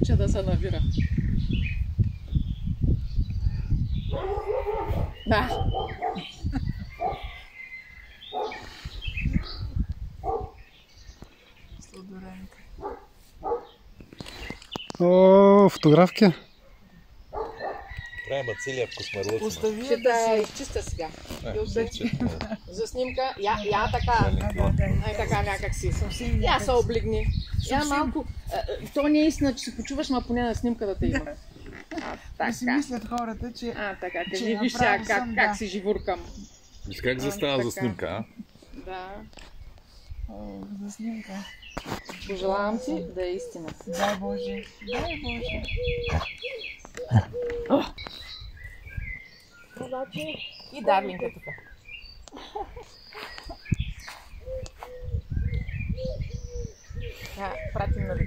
Уча да се навира. Да. Сладоренка. О, фотографки. Трябва целият космарлък. Остави Ще да да се... изчиста сега. Е, За снимка, я така, така някак си. Я се облигни. Я малко. То не е истина, че се почуваш, но поне на снимка да те има. Да си мислят хората, че... Така, че кажи, виж сега направо съм, как да. си живуркам. Виж как застава за снимка, а? Да. О, за снимка. Пожелавам ти да е истина. Дай Боже. Дай Боже. И Дарлинка тук. Пратим на